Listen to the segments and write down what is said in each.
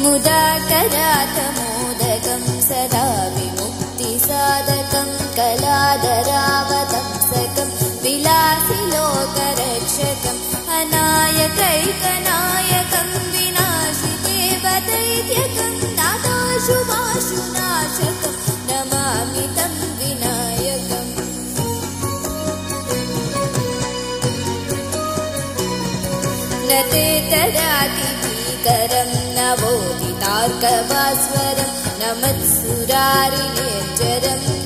मुदा करातमोदकं सदा विमुक्तिसाधकं कलाधरावतंसकं विलासिलोकरक्षकम् अनायकैकनायकं विनाशिदेवदैत्यकं नादाशुभाशुनाशकं नमामि तं विनायकम् न ते तदातिभीकरं नवोदितार्कभास्वरं न मत्सुरारिनेर्जरं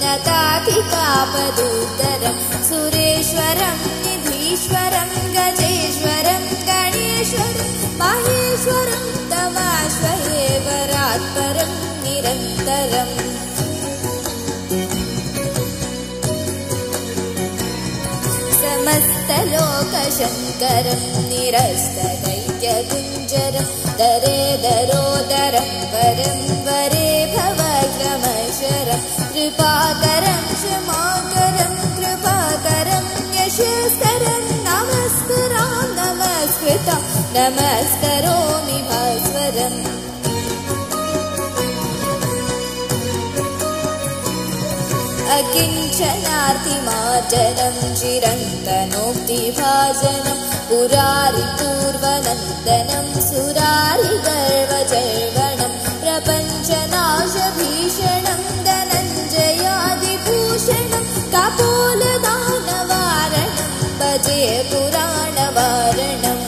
न काधिकापदुत्तरं सुरेश्वरं निधीश्वरं गजेश्वरं गणेश्वरं माहेश्वरं तमाश्वये वरात्परं निरन्तरम् समस्तलोकशङ्करं निरस्तदैत्यकुञ्जरं दरेदरोदरं परं वरे भवक्रमशरं कृपाकरं क्षमाकरं कृपाकरं यशस्करं नमस्करां नमस्कृतं नमस्करोमि भास्वरम् अकिञ्चनार्तिमार्जनं चिरन्तनोक्तिभाजनं पुरारिपूर्वनन्दनं सुरारिगर्वजर्वणं प्रपञ्चनाशभीषणं धनञ्जयादिभूषणं कापोलदानवारणं भजे पुराणवारणम्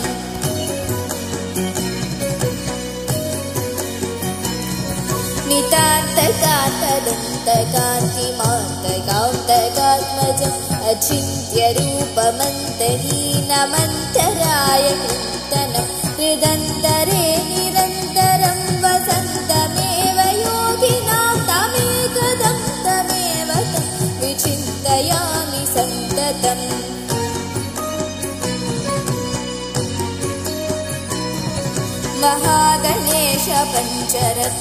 नितान्तकान्तदन्तकान्तिमान्तकान्तकात्मजम् अचिन्त्यरूपमन्तहीनमन्तराय नूतनं हृदन्तरे निरन्तरं वसन्तमेव योगिनां तमेकदं तमेव तं विचिन्तयामि सन्ततम् महागणेश पञ्चरत्नमादरेण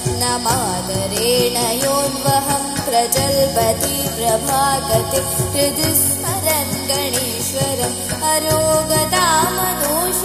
योन्वहं प्रजल्पति प्रभागते हृदि स्मरन् गणेश्वरम् अरोगतामनोष